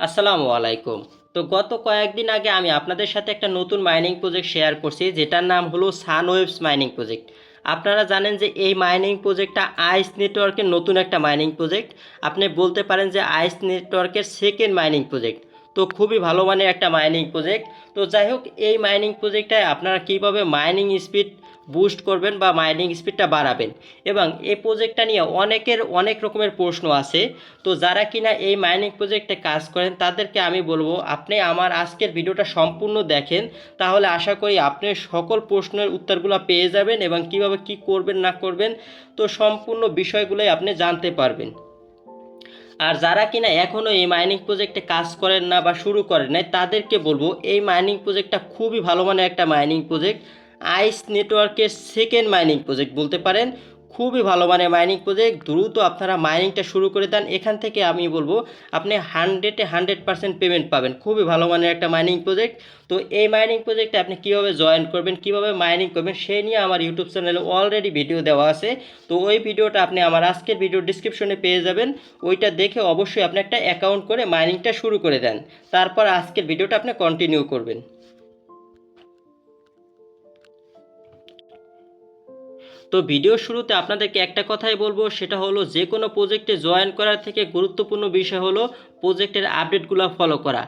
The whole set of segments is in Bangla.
আসসালামু আলাইকুম। তো গত কয়েকদিন আগে আমি আপনাদের সাথে একটা নতুন মাইনিং প্রজেক্ট শেয়ার করছি, যেটার নাম হলো সানওয়েভস মাইনিং প্রজেক্ট। আপনারা জানেন যে এই মাইনিং প্রজেক্টটা আইস নেটওয়ার্কের নতুন একটা মাইনিং প্রজেক্ট। আপনি বলতে পারেন যে আইস নেটওয়ার্কের সেকেন্ড মাইনিং প্রজেক্ট। তো খুবই ভালো মানের একটা মাইনিং প্রজেক্ট। তো যাই হোক, এই মাইনিং প্রজেক্টটায় আপনারা কীভাবে মাইনিং স্পিড বুস্ট করবেন বা মাইনিং স্পিডটা বাড়াবেন, এবং এই প্রজেক্টটা নিয়ে অনেকের অনেক রকমের প্রশ্ন আছে। তো যারা কিনা এই মাইনিং প্রজেক্টে কাজ করেন তাদেরকে আমি বলবো, আপনি আমার আজকের ভিডিওটা সম্পূর্ণ দেখেন, তাহলে আশা করি আপনি সকল প্রশ্নের উত্তরগুলো পেয়ে যাবেন এবং কিভাবে কি করবেন না করবেন, তো সম্পূর্ণ বিষয়গুলোই আপনি জানতে পারবেন। আর যারা কিনা এখনও এই মাইনিং প্রজেক্টে কাজ করেন না বা শুরু করেন নাই, তাদেরকে বলবো এই মাইনিং প্রজেক্টটা খুবই ভালো মানের একটা মাইনিং প্রজেক্ট। আইস নেটওয়ার্কের সেকেন্ড মাইনিং প্রজেক্ট বলতে পারেন। খুবই ভালো মানের মাইনিং প্রজেক্ট। দ্রুত আপনারা মাইনিংটা শুরু করে দেন। এখান থেকে আমি বলবো আপনি 100% পেমেন্ট পাবেন। খুবই ভালো মানের একটা মাইনিং প্রজেক্ট। তো এই মাইনিং প্রজেক্টে আপনি কীভাবে জয়েন করবেন, কীভাবে মাইনিং করবেন, সেই নিয়ে আমার ইউটিউব চ্যানেলে অলরেডি ভিডিও দেওয়া আছে। তো ওই ভিডিওটা আপনি আমার আজকের ভিডিও ডিসক্রিপশনে পেয়ে যাবেন। ওইটা দেখে অবশ্যই আপনি একটা অ্যাকাউন্ট করে মাইনিংটা শুরু করে দেন। তারপর আজকের ভিডিওটা আপনি কন্টিনিউ করবেন। তো ভিডিওর শুরুতে আপনাদেরকে একটা কথাই বলবো, সেটা হলো যে কোনো প্রজেক্টে জয়েন করার থেকে গুরুত্বপূর্ণ বিষয় হলো প্রজেক্টের আপডেটগুলো ফলো করা।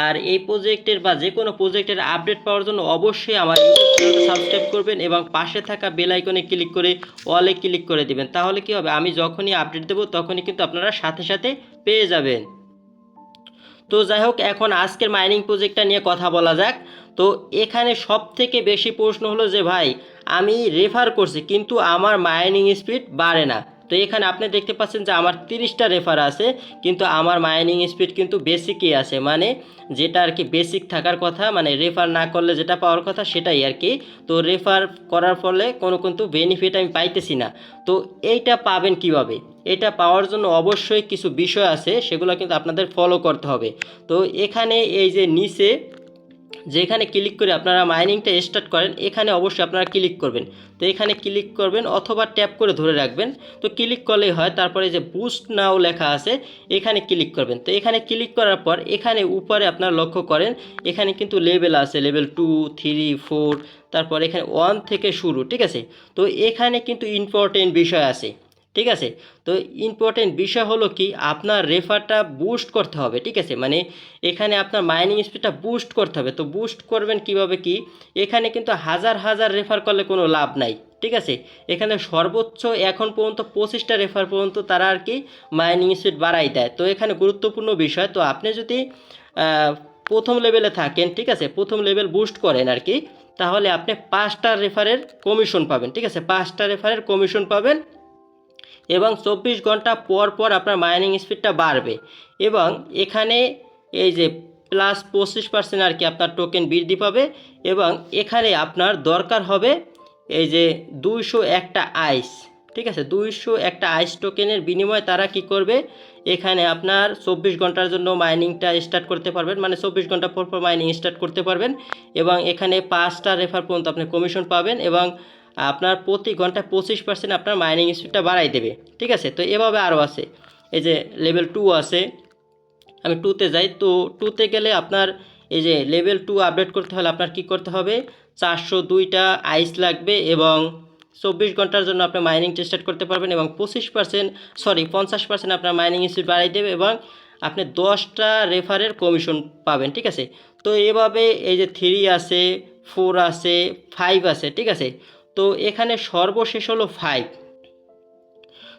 আর এই প্রজেক্টের বা যে কোনো প্রজেক্টের আপডেট পাওয়ার জন্য অবশ্যই আমার ইউটিউব চ্যানেলটা সাবস্ক্রাইব করবেন এবং পাশে থাকা বেল আইকনে ক্লিক করে অলে ক্লিক করে দিবেন। তাহলে কি হবে, আমি যখনই আপডেট দেবো তখনই কিন্তু আপনারা সাথে সাথে পেয়ে যাবেন। তো যাই হোক, এখন আজকের মাইনিং প্রজেক্টটা নিয়ে কথা বলা যাক। তো এখানে সব থেকে বেশি প্রশ্ন হলো যে ভাই, আমি রেফার করছি কিন্তু আমার মাইনিং স্পিড বাড়ে না। তো এখানে আপনি দেখতে পাচ্ছেন যে আমার 30টা রেফার আছে, কিন্তু আমার মাইনিং স্পিড কিন্তু বেসিকই আছে, মানে যেটা আর কি বেসিক থাকার কথা, মানে রেফার না করলে যেটা পাওয়ার কথা সেটাই আর কি। তো রেফার করার ফলে কোনো কিন্তু বেনিফিট আমি পাইতেছি না। তো এইটা পাবেন কিভাবে? এটা পাওয়ার জন্য অবশ্যই কিছু বিষয় আছে, সেগুলো কিন্তু আপনাদের ফলো করতে হবে। তো এখানে এই যে নিচে যেখানে ক্লিক করে আপনারা মাইনিংটা স্টার্ট করেন, এখানে অবশ্যই আপনারা ক্লিক করবেন। তো এখানে ক্লিক করবেন অথবা ট্যাপ করে ধরে রাখবেন। তো ক্লিক করলেই হয়। তারপরে যে বুস্ট নাও লেখা আছে, এখানে ক্লিক করবেন। তো এখানে ক্লিক করার পর এখানে উপরে আপনারা লক্ষ্য করেন, এখানে কিন্তু লেভেল আছে, লেভেল 2, 3, 4, তারপর এখানে 1 থেকে শুরু, ঠিক আছে। তো এখানে কিন্তু ইম্পর্টেন্ট বিষয় আছে, ঠিক আছে। তো ইম্পর্টেন্ট বিষয় হলো কি, আপনার রেফারটা বুস্ট করতে হবে, ঠিক আছে। মানে এখানে আপনার মাইনিং স্পিডটা বুস্ট করতে হবে। তো বুস্ট করবেন কিভাবে কি, এখানে কিন্তু হাজার হাজার রেফার করলে কোনো লাভ নাই, ঠিক আছে। এখানে সর্বোচ্চ এখন পর্যন্ত 25টা রেফার পর্যন্ত তারা আর কি মাইনিং স্পিড বাড়াই দেয়। তো এখানে গুরুত্বপূর্ণ বিষয়, তো আপনি যদি প্রথম লেভেলে থাকেন, ঠিক আছে, প্রথম লেভেল বুস্ট করেন আর কি, তাহলে আপনি 5টা রেফারের কমিশন পাবেন, ঠিক আছে। 5টা রেফারের কমিশন পাবেন এবং 24 ঘন্টা পর পর আপনার মাইনিং স্পিডটা বাড়বে। এবং এখানে এই যে প্লাস 25% আর কি আপনার টোকেন বৃদ্ধি পাবে। এবং এখানে আপনার দরকার হবে এই যে 201টা আইস, ঠিক আছে। 201টা আইস টোকেনের বিনিময়ে তারা কি করবে, এখানে আপনার 24 ঘন্টার জন্য মাইনিংটা স্টার্ট করতে পারবেন, মানে 24 ঘন্টা পর পর মাইনিং স্টার্ট করতে পারবেন। এবং এখানে 5টা রেফার পর্যন্ত আপনি কমিশন পাবেন এবং আপনার প্রতি ঘন্টায় 25% আপনার মাইনিং স্পিডটা বাড়াই দেবে, ঠিক আছে। তো এভাবে আরও আছে, এই যে লেভেল 2 আছে। আমি 2তে যাই। তো 2তে গেলে আপনার এই যে লেভেল 2 আপডেট করতে হলে আপনার কি করতে হবে, 402টা আইস লাগবে এবং 24 ঘন্টার জন্য আপনি মাইনিং স্টার্ট করতে পারবেন এবং 50% আপনার মাইনিং স্পিড বাড়াই দেবে এবং আপনি 10টা রেফারের কমিশন পাবেন, ঠিক আছে। তো এভাবে এই যে 3 আছে, 4 আছে, 5 আছে, ঠিক আছে। তো এখানে সর্বশেষ হলো 5।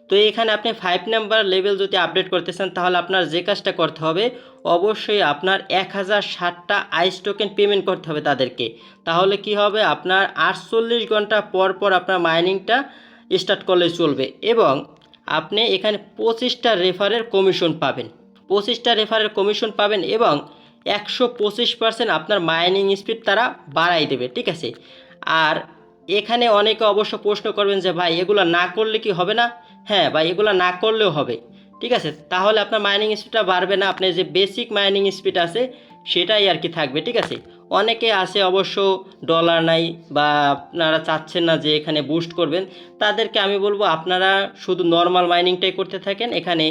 তো এখানে আপনি 5 নাম্বার লেভেল যদি আপডেট করতে চান, তাহলে আপনার যে কাজটা করতে হবে, অবশ্যই আপনার 1060টা আইস টোকেন পেমেন্ট করতে হবে তাদেরকে। তাহলে কি হবে, আপনার 48 ঘন্টা পর পর আপনার মাইনিংটা স্টার্ট করলে চলবে এবং আপনি এখানে 25টা রেফারের কমিশন পাবেন। 25টা রেফারের কমিশন পাবেন এবং 125% আপনার মাইনিং স্পিড তারা বাড়াই দেবে, ঠিক আছে। আর এখানে অনেকে অবশ্য প্রশ্ন করবেন যে ভাই, এগুলো না করলে কি হবে না? হ্যাঁ ভাই, এগুলো না করলেও হবে, ঠিক আছে। তাহলে আপনার মাইনিং স্পিডটা বাড়বে না, আপনার যে বেসিক মাইনিং স্পিড আছে সেটাই আর কি থাকবে, ঠিক আছে। অনেকে আছে অবশ্য ডলার নাই বা আপনারা চাচ্ছেন না যে এখানে বুস্ট করবেন, তাদেরকে আমি বলবো আপনারা শুধু নর্মাল মাইনিংটাই করতে থাকেন। এখানে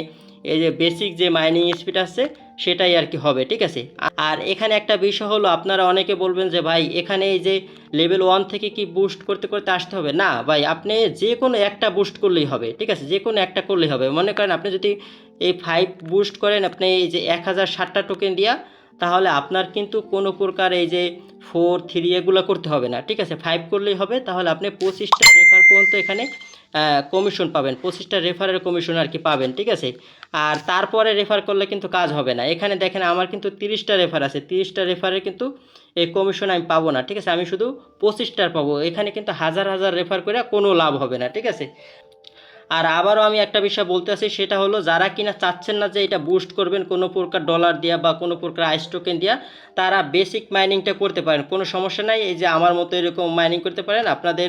এই যে বেসিক যে মাইনিং স্পিড আছে সেটাই আর কি হবে, ঠিক আছে। আর এখানে একটা বিষয় হলো, আপনারা অনেকে বলবেন যে ভাই এখানে এই যে লেভেল 1 থেকে কি বুস্ট করতে করতে আসতে হবে? না ভাই, আপনি যে কোনো একটা বুস্ট করলেই হবে, ঠিক আছে, যে কোনো একটা করলেই হবে। মনে করেন আপনি যদি এই 5 বুস্ট করেন, আপনি এই যে 1060টা টোকেন দিয়া, তাহলে আপনার কিন্তু কোনো প্রকার এই যে 4 3 এগুলো করতে হবে না, ঠিক আছে। 5 করলেই হবে, তাহলে আপনি 25টা রেফার পর্যন্ত এখানে কমিশন পাবেন, 25টা রেফারের কমিশন আর কি পাবেন, ঠিক আছে। আর তারপরে রেফার করলে কিন্তু কাজ হবে না। এখানে দেখেন আমার কিন্তু 30টা রেফার আছে, 30টা রেফারের কিন্তু এই কমিশন আমি পাবো না, ঠিক আছে। আমি শুধু 25টার পাবো। এখানে কিন্তু হাজার হাজার রেফার করে কোনো লাভ হবে না, ঠিক আছে। আর আবারও আমি একটা বিষয় বলতে আছি, সেটা হলো যারা কিনা চাচ্ছেন না যে এটা বুস্ট করবেন কোনো প্রকার ডলার দিয়া বা কোনো প্রকার আইস টোকেন দিয়া, তারা বেসিক মাইনিংটা করতে পারেন, কোনো সমস্যা নাই। এই যে আমার মতো এরকম মাইনিং করতে পারেন। আপনাদের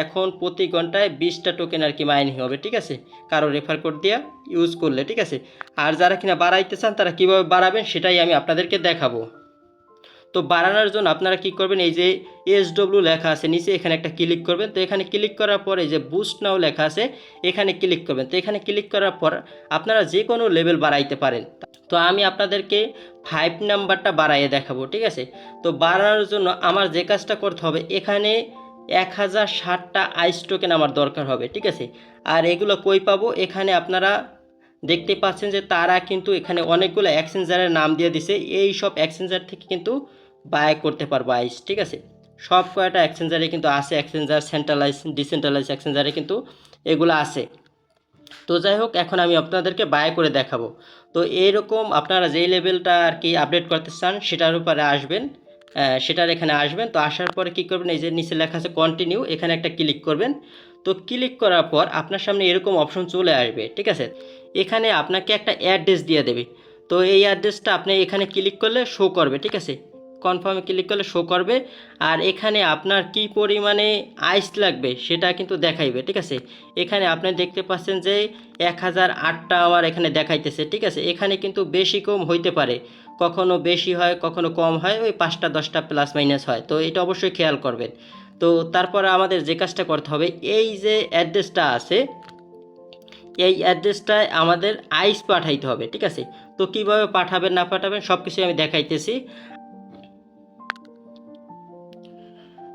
এখন প্রতি ঘন্টায় 20টা টোকেন আর কি মাইনিং হবে, ঠিক আছে, কারো রেফার কোড দিয়া ইউজ করলে, ঠিক আছে। আর যারা কিনা বাড়াইতে চান তারা কীভাবে বাড়াবেন সেটাই আমি আপনাদেরকে দেখাবো। তো বাড়ানোর জন্য আপনারা কি করবেন, এই যে SW লেখা আছে নিচে, এখানে একটা ক্লিক করবেন। তো এখানে ক্লিক করার পরে যে বুস্ট নাও লেখা আছে, এখানে ক্লিক করবেন। তো এখানে ক্লিক করার পর আপনারা যে কোনো লেভেল বাড়াইতে পারেন। তো আমি আপনাদেরকে 5 নাম্বারটা বাড়াইয়ে দেখাবো, ঠিক আছে। তো বাড়ানোর জন্য আমার যে কাজটা করতে হবে, এখানে 1060টা আইস টোকেন আমার দরকার হবে, ঠিক আছে। আর এগুলো কই পাবো, এখানে আপনারা দেখতে পাচ্ছেন যে তারা কিন্তু এখানে অনেকগুলো এক্সচেঞ্জারের নাম দিয়ে দিছে। এই সব এক্সচেঞ্জার থেকে কিন্তু বাই করতে পারবো আইস, ঠিক আছে। সব কয়টা এক্সচেঞ্জারে কিন্তু আছে, এক্সচেঞ্জার সেন্ট্রালাইজ ডিসেন্ট্রালাইজ এক্সচেঞ্জারে কিন্তু এগুলো আছে। তো যাই হোক, এখন আমি আপনাদেরকে বাই করে দেখাবো। তো এইরকম আপনারা যেই লেভেলটা আর কি আপডেট করতে চান সেটার উপরে আসবেন, সেটার এখানে আসবেন। তো আসার পরে কী করবেন, এই যে নিচে লেখা আছে কন্টিনিউ, এখানে একটা ক্লিক করবেন। তো ক্লিক করার পর আপনার সামনে এরকম অপশন চলে আসবে, ঠিক আছে। এখানে আপনাকে একটা অ্যাড্রেস দিয়ে দেবে। তো এই অ্যাড্রেসটা আপনি এখানে ক্লিক করলে শো করবে, ঠিক আছে, কনফার্মে ক্লিক করলে শো করবে। আর এখানে আপনার কি পরিমাণে আইস লাগবে সেটা কিন্তু দেখাইবে, ঠিক আছে। এখানে আপনি দেখতে পাচ্ছেন যে 1008টা আমার এখানে দেখাইতেছে, ঠিক আছে। এখানে কিন্তু বেশি কম হইতে পারে, কখনো বেশি হয় কখনো কম হয়, ওই 5টা 10টা প্লাস মাইনাস হয়। তো এটা অবশ্যই খেয়াল করবেন। তো তারপরে আমাদের যে কাজটা করতে হবে, এই যে অ্যাড্রেসটা আছে, এই অ্যাড্রেসটায় আমাদের আইস পাঠাইতে হবে, ঠিক আছে। তো কিভাবে পাঠাবেন না পাঠাবেন সব কিছু আমি দেখাইতেছি।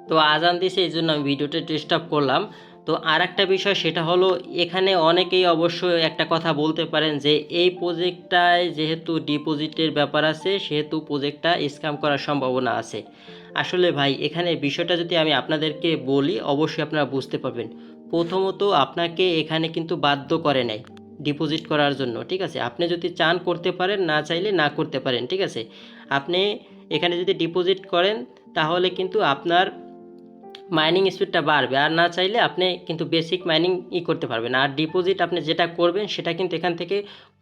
তো আজান দিছে, এই জন্য আমি ভিডিওটা ডিস্টার্ব করলাম। তো আর একটা বিষয়, সেটা হলো এখানে অনেকেই অবশ্যই একটা কথা বলতে পারেন যে এই প্রজেক্টটায় যেহেতু ডিপোজিটের ব্যাপার আছে, সেহেতু প্রজেক্টটা স্ক্যাম করার সম্ভাবনা আছে। আসলে ভাই এখানে বিষয়টা যদি আমি আপনাদেরকে বলি, অবশ্যই আপনারা বুঝতে পারবেন। প্রথমত আপনাকে এখানে কিন্তু বাধ্য করে নাই ডিপোজিট করার জন্য, ঠিক আছে। আপনি যদি চান করতে পারেন, না চাইলে না করতে পারেন, ঠিক আছে। আপনি এখানে যদি ডিপোজিট করেন তাহলে কিন্তু আপনার মাইনিং স্পিডটা বাড়বে, আর না চাইলে আপনি কিন্তু বেসিক মাইনিং করতে পারবেন। আর ডিপোজিট আপনি যেটা করবেন সেটা কিন্তু এখান থেকে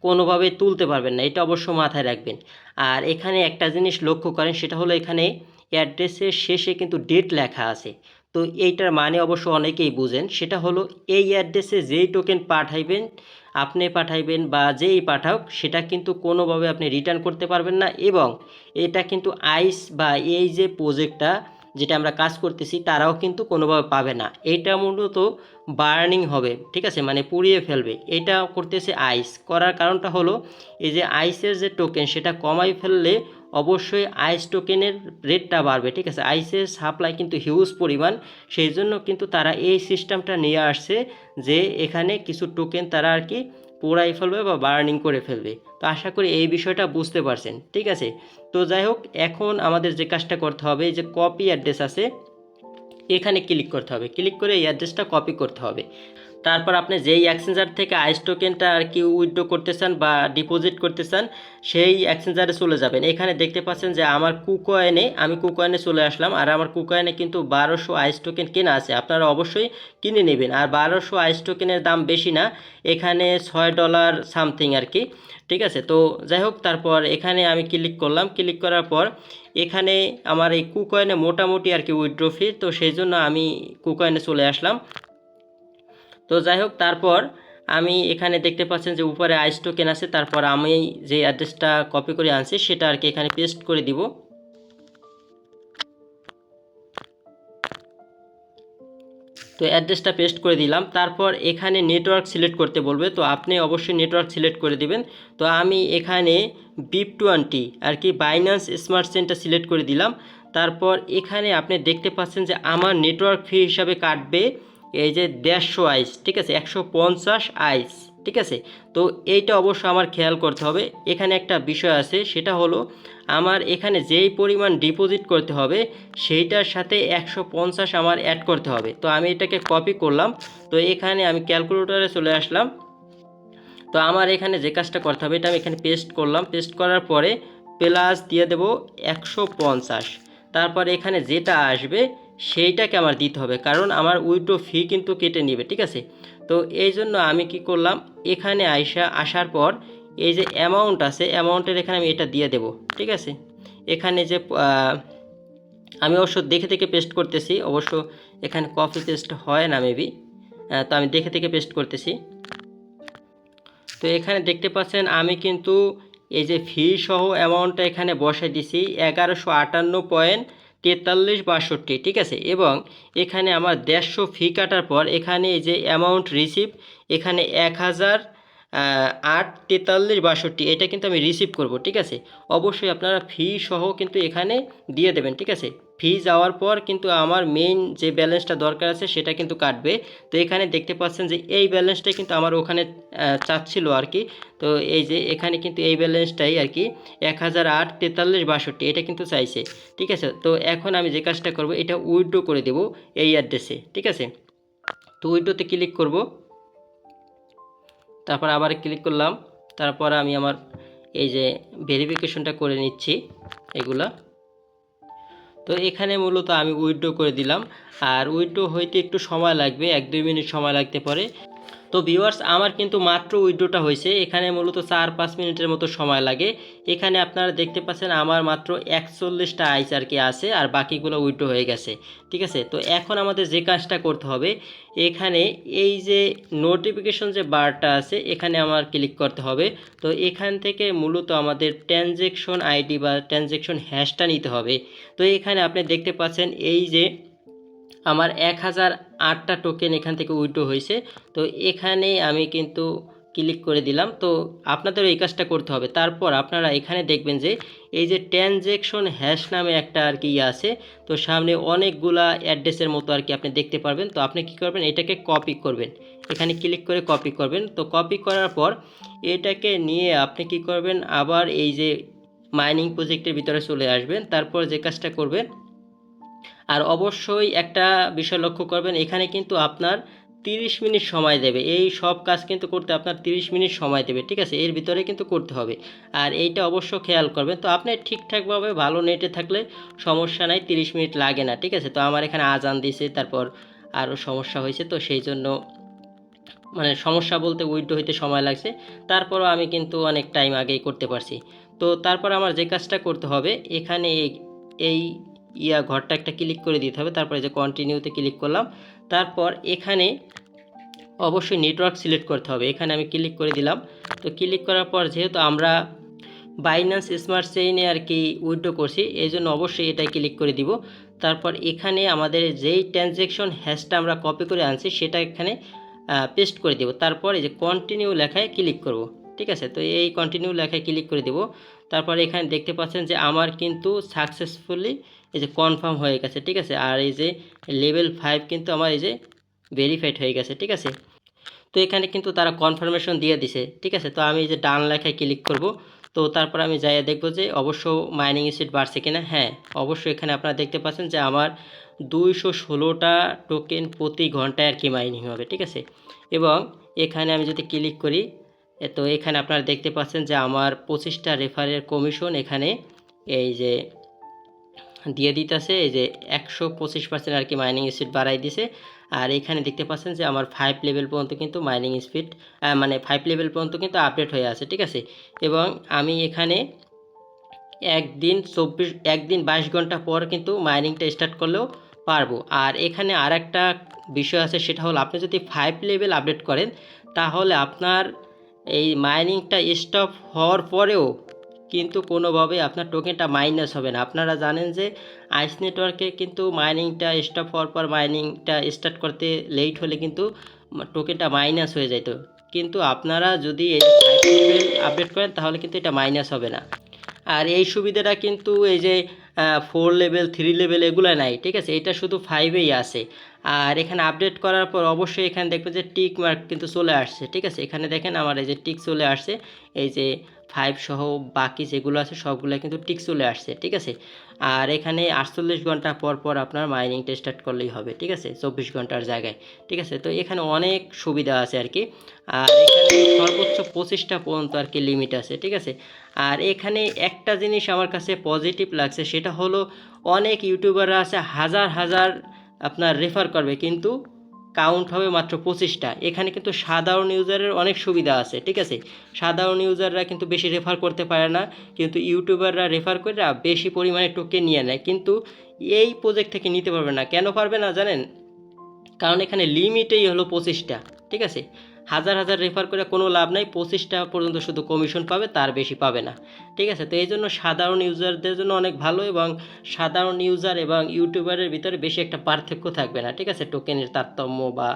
কোনোভাবে তুলতে পারবেন না, এটা অবশ্য মাথায় রাখবেন। আর এখানে একটা জিনিস লক্ষ্য করেন, সেটা হলো এখানে অ্যাড্রেসের শেষে কিন্তু ডেট লেখা আছে। তো এইটার মানে অবশ্য অনেকেই বুঝেন, সেটা হলো এই অ্যাড্রেসে যেই টোকেন পাঠাইবেন, আপনি পাঠাইবেন বা যেই পাঠাওক, সেটা কিন্তু কোনোভাবে আপনি রিটার্ন করতে পারবেন না। এবং এটা কিন্তু আইস বা এই যে প্রজেক্টটা যেটা আমরা কাজ করতেছি, তারাও কিন্তু কোনোভাবে পাবে না। এটা মূলত বার্নিং হবে, ঠিক আছে, মানে পুড়িয়ে ফেলবে। এটা করতেছে আইস। করার কারণটা হলো এই যে আইসের যে টোকেন সেটা কমাই ফেললে অবশ্যই আইস টোকেনের রেটটা বাড়বে, ঠিক আছে। আইসের সাপ্লাই কিন্তু হিউজ পরিমাণ, সেই জন্য কিন্তু তারা এই সিস্টেমটা নিয়ে আসছে যে এখানে কিছু টোকেন তারা আর কি পোড়াই ফেলবে বা বার্নিং করে ফেলবে। তো আশা করি এই বিষয়টা বুঝতে পারছেন, ঠিক আছে। তো যাই হোক, এখন আমাদের যে কাজটা করতে হবে, যে কপি অ্যাড্রেস আছে, এখানে ক্লিক করতে হবে। ক্লিক করে এই অ্যাড্রেসটা কপি করতে হবে। তারপর আপনি যেই এক্সচেঞ্জার থেকে আইস টোকেনটা আর কি উইথড্র করতে চান বা ডিপোজিট করতে চান, সেই এক্সচেঞ্জারে চলে যাবেন। এখানে দেখতে পাচ্ছেন যে আমার কুকয়েনে, আমি কুকয়েনে চলে আসলাম। আর আমার কুকয়েনে কিন্তু 1200 আইস টোকেন কেনা আছে, আপনারা অবশ্যই কিনে নেবেন। আর 1200 আইস টোকেনের দাম বেশি না, এখানে $6 সামথিং আর কি, ঠিক আছে। তো যাই হোক, তারপর এখানে আমি ক্লিক করলাম। ক্লিক করার পর এখানে আমার এই কুকয়েনে মোটামুটি আর কি উইথড্র ফি, তো সেই জন্য আমি কুকয়েনে চলে আসলাম। তো যাই হোক, তারপর আমি এখানে দেখতে পাচ্ছেন যে উপরে আইস টোকেন আছে। তারপর আমি যে অ্যাড্রেসটা কপি করে আনছি সেটা আর কি এখানে পেস্ট করে দিব। তো অ্যাড্রেসটা পেস্ট করে দিলাম। তারপর এখানে নেটওয়ার্ক সিলেক্ট করতে বলবে, তো আপনি অবশ্যই নেটওয়ার্ক সিলেক্ট করে দিবেন। তো আমি এখানে BIP20 আর কি বাইন্যান্স স্মার্ট চেইনটা সিলেক্ট করে দিলাম। তারপর এখানে আপনি দেখতে পাচ্ছেন যে আমার নেটওয়ার্ক ফি হিসাবে কাটবে এই যে 150 আইস, ঠিক আছে, 150 আইস, ঠিক আছে। তো এইটা অবশ্য আমার খেয়াল করতে হবে। এখানে একটা বিষয় আছে, সেটা হলো আমার এখানে যেই পরিমাণ ডিপোজিট করতে হবে সেইটার সাথে 150 আমার অ্যাড করতে হবে। তো আমি এটাকে কপি করলাম। তো এখানে আমি ক্যালকুলেটরে চলে আসলাম। তো আমার এখানে যে কাজটা করতে হবে এটা আমি এখানে পেস্ট করলাম। পেস্ট করার পরে প্লাস দিয়ে দেব 150। তারপর এখানে যেটা আসবে সেইটাকে আমার দিতে হবে, কারণ আমার উইথড্র ফি কিন্তু কেটে নেবে, ঠিক আছে। তো এই জন্য আমি কি করলাম, এখানে আসার পর এই যে অ্যামাউন্ট আছে, অ্যামাউন্টের এখানে আমি এটা দিয়ে দেব, ঠিক আছে। এখানে যে আমি অবশ্য দেখে দেখে পেস্ট করতেছি, অবশ্য এখানে কপি পেস্ট হয় না মেবি, তো আমি দেখে দেখে পেস্ট করতেছি। তো এখানে দেখতে পাচ্ছেন আমি কিন্তু এই যে ফি সহ অ্যামাউন্টটা এখানে বসাই দিছি 1158.4362, ঠিক আছে। এবং এখানে আমার 150 ফি কাটার পর এখানে এই যে অ্যামাউন্ট রিসিভ, এখানে 1008.4362 এটা কিন্তু আমি রিসিভ করব, ঠিক আছে। অবশ্যই আপনারা ফি সহ কিন্তু এখানে দিয়ে দেবেন, ঠিক আছে। ফি যাওয়ার পর কিন্তু আমার মেইন যে ব্যালেন্সটা দরকার আছে সেটা কিন্তু কাটবে। তো এখানে দেখতে পাচ্ছেন যে এই ব্যালেন্সটাই কিন্তু আমার ওখানে চাচ্ছিল আর কি। তো এই যে এখানে কিন্তু এই ব্যালেন্সটাই আর কি 1008.4362 এটা কিন্তু চাইছে, ঠিক আছে। তো এখন আমি যে কাজটা করব, এটা উইথড্র করে দেব এই অ্যাড্রেসে, ঠিক আছে। তো উইথড্রোতে ক্লিক করব, তারপর আবার ক্লিক করলাম। তারপর আমি আমার এই যে ভেরিফিকেশনটা করে নিচ্ছি এগুলা। তো এখানে মূলত আমি উইথড্র করে দিলাম। আর উইথড্র হইতে একটু সময় লাগবে, 1-2 মিনিট সময় লাগতে পারে। তো ভিউয়ার্স আমার কিন্তু মাত্র উইথড্রটা হয়েছে, এখানে মূলত 4-5 মিনিটের মতো সময় লাগে। এখানে আপনারা দেখতে পাচ্ছেন আমার মাত্র 41টা আইস আর কি আছে, আর বাকিগুলো উইথড্র হয়ে গেছে, ঠিক আছে। তো এখন আমাদের যে কাজটা করতে হবে, এখানে এই যে নোটিফিকেশন যে বারটা আছে এখানে আমার ক্লিক করতে হবে। তো এখান থেকে মূলত আমাদের ট্রানজ্যাকশন আইডি বা ট্রানজ্যাকশন হ্যাশটা নিতে হবে। তো এখানে আপনি দেখতে পাচ্ছেন এই যে আমার 1008টা টোকেন এখান থেকে উইথড্র হয়েছে। তো এখানে আমি কিন্তু ক্লিক করে দিলাম। তো আপনাদেরও এই কাজটা করতে হবে। তারপর আপনারা এখানে দেখবেন যে এই যে ট্রানজ্যাকশন হ্যাশ নামে একটা আর কি আছে, তো সামনে অনেকগুলা অ্যাড্রেসের মতো আর কি আপনি দেখতে পারবেন। তো আপনি কি করবেন, এটাকে কপি করবেন, এখানে ক্লিক করে কপি করবেন। তো কপি করার পর এটাকে নিয়ে আপনি কি করবেন, আবার এই যে মাইনিং প্রজেক্টের ভিতরে চলে আসবেন। তারপর যে কাজটা করবেন, আর অবশ্যই একটা বিষয় লক্ষ্য করবেন, এখানে কিন্তু আপনার 30 মিনিট সময় দেবে, এই সব কাজ কিন্তু করতে আপনার 30 মিনিট সময় দেবে, ঠিক আছে। এর ভিতরে কিন্তু করতে হবে, আর এইটা অবশ্য খেয়াল করবেন। তো আপনি ঠিকঠাকভাবে ভালো নেটে থাকলে সমস্যা নাই, 30 মিনিট লাগে না, ঠিক আছে। তো আমার এখানে আজান দিছে, তারপর আরও সমস্যা হয়েছে, তো সেই জন্য মানে সমস্যা বলতে উইথড্র হইতে সময় লাগছে। তারপরও আমি কিন্তু অনেক টাইম আগেই করতে পারছি। তো তারপর আমার যে কাজটা করতে হবে, এখানে এই ঘরটা একটা ক্লিক করে দিতে হবে। তারপরে যে কন্টিনিউতে ক্লিক করলাম। তারপর এখানে অবশ্যই নেটওয়ার্ক সিলেক্ট করতে হবে, এখানে আমি ক্লিক করে দিলাম। তো ক্লিক করার পর যেহেতু আমরা বাইন্যান্স স্মার্ট চেইনে আর কি উইথড্র করছি, এই জন্য অবশ্যই এটাই ক্লিক করে দিব। তারপর এখানে আমাদের যেই ট্রানজ্যাকশন হ্যাশটা আমরা কপি করে আনছি সেটা এখানে পেস্ট করে দেব। তারপর এই যে কন্টিনিউ লেখায় ক্লিক করব, ঠিক আছে। তো এই কন্টিনিউ লেখায় ক্লিক করে দেব। তারপর এখানে দেখতে পাচ্ছেন যে আমার কিন্তু সাকসেসফুলি এই যে কনফার্ম হয়ে গেছে, ঠিক আছে। আর এই যে লেভেল 5 কিন্তু আমার এই যে ভেরিফাইড হয়ে গেছে, ঠিক আছে। তো এখানে কিন্তু তারা কনফার্মেশন দিয়ে দিছে, ঠিক আছে। তো আমি এই যে ডান লেখায় ক্লিক করব। তো তারপর আমি যাই দেখব যে অবশ্য মাইনিং স্পিড বাড়ছে কিনা। হ্যাঁ, অবশ্যই এখানে আপনারা দেখতে পাচ্ছেন যে আমার 216টা টোকেন প্রতি ঘন্টায় আর কি মাইনিং হবে, ঠিক আছে। এবং এখানে আমি যদি ক্লিক করি, তো এখানে আপনারা দেখতে পাচ্ছেন যে আমার 25টা রেফারের কমিশন এখানে এই যে দিয়ে দিতেছে, এই যে 125% আর কি মাইনিং স্পিড বাড়াই দিছে। আর এখানে দেখতে পাচ্ছেন যে আমার 5 লেভেল পর্যন্ত কিন্তু মাইনিং স্পিড মানে 5 লেভেল পর্যন্ত কিন্তু আপডেট হয়ে আছে, ঠিক আছে। এবং আমি এখানে একদিন 22 ঘন্টা পর কিন্তু মাইনিংটা স্টার্ট করলেও পারবো। আর এখানে আর একটা বিষয় আছে, সেটা হলো আপনি যদি 5 লেভেল আপডেট করেন তাহলে আপনার এই মাইনিংটা স্টপ হওয়ার পরেও কিন্তু কোনোভাবেই আপনার টোকেনটা মাইনাস হবে না। আপনারা জানেন যে আইস নেটওয়ার্কে কিন্তু মাইনিংটা স্টপ হওয়ার পর মাইনিংটা স্টার্ট করতে লেট হলে কিন্তু টোকেনটা মাইনাস হয়ে যেত, কিন্তু আপনারা যদি এই 5 লেভেল আপডেট করেন তাহলে কিন্তু এটা মাইনাস হবে না। আর এই সুবিধাটা কিন্তু এই যে 4 লেভেল 3 লেভেল এগুলো নাই, ঠিক আছে, এটা শুধু 5এই আছে। আর এখানে আপডেট করার পর অবশ্যই এখানে দেখবেন যে টিক মার্ক কিন্তু চলে আসছে, ঠিক আছে, এখানে দেখেন আমার এই যে টিক চলে আসছে, এই যে 5 সহ বাকি যেগুলো আছে সবগুলো কিন্তু টিক চলে আসছে, ঠিক আছে। আর এখানে 48 ঘন্টা পর পর আপনার মাইনিংটা স্টার্ট করলেই হবে, ঠিক আছে, 24 ঘন্টার জায়গায়, ঠিক আছে। তো এখানে অনেক সুবিধা আছে আর কি। আর এখানে সর্বোচ্চ 25টা পর্যন্ত আর কি লিমিট আছে, ঠিক আছে। আর এখানে একটা জিনিস আমার কাছে পজিটিভ লাগছে, সেটা হলো অনেক ইউটিউবাররা আছে হাজার হাজার আপনার রেফার করবে, কিন্তু কাউন্ট হবে মাত্র 25টা। এখানে কিন্তু সাধারণ ইউজারের অনেক সুবিধা আছে, ঠিক আছে। সাধারণ ইউজাররা কিন্তু বেশি রেফার করতে পারে না, কিন্তু ইউটিউবাররা রেফার করে বেশি পরিমাণে টোকেন নিয়ে নেয়, কিন্তু এই প্রজেক্ট থেকে নিতে পারবে না। কেন পারবে না জানেন? কারণ এখানে লিমিটেই হলো 25টা, ঠিক আছে। হাজার হাজার রেফার করে কোনো লাভ নাই, 25টা পর্যন্ত শুধু কমিশন পাবে, তার বেশি পাবে না, ঠিক আছে। তো এই জন্য সাধারণ ইউজারদের জন্য অনেক ভালো, এবং সাধারণ ইউজার এবং ইউটিউবারের ভিতরে বেশি একটা পার্থক্য থাকবে না, ঠিক আছে, টোকেনের তারতম্য বা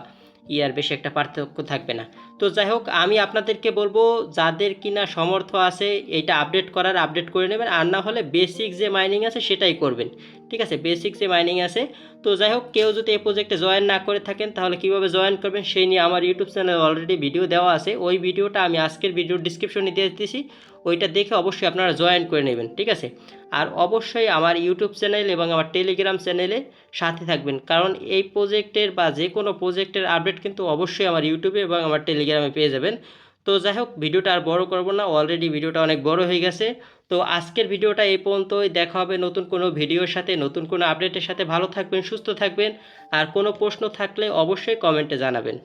ইয়ার বেশি একটা পার্থক্য থাকবে না। তো যাই হোক, আমি আপনাদেরকে বলবো যাদের কিনা সমর্থ আছে এইটা আপডেট করার, আপডেট করে নেবেন, আর না হলে বেসিক যে মাইনিং আছে সেটাই করবেন, ঠিক আছে, বেসিক যে মাইনিং আছে। তো যাই হোক, কেউ যদি এই প্রজেক্টে জয়েন না করে থাকেন তাহলে কীভাবে জয়েন করবেন সেই নিয়ে আমার ইউটিউব চ্যানেলে অলরেডি ভিডিও দেওয়া আছে, ওই ভিডিওটা আমি আজকের ভিডিওর ডিসক্রিপশনে দিয়ে দিতেছি, ওইটা দেখে অবশ্যই আপনারা জয়েন করে নেবেন, ঠিক আছে। আর অবশ্যই আমার ইউটিউব চ্যানেল এবং আমার টেলিগ্রাম চ্যানেলে সাথে থাকবেন, কারণ এই প্রজেক্টের বা যে কোনো প্রজেক্টের আপডেট কিন্তু অবশ্যই আমার ইউটিউবে এবং আমার টেলিগ্রামে পেয়ে যাবেন। তো যাই হোক, ভিডিওটা আর বড় করব না, অলরেডি ভিডিওটা অনেক বড় হয়ে গেছে। তো আজকের ভিডিওটা এই পর্যন্তই, দেখা হবে নতুন কোনো ভিডিওর সাথে, নতুন কোনো আপডেটের সাথে। ভালো থাকবেন, সুস্থ থাকবেন, আর কোনো প্রশ্ন থাকলে অবশ্যই কমেন্টে জানাবেন।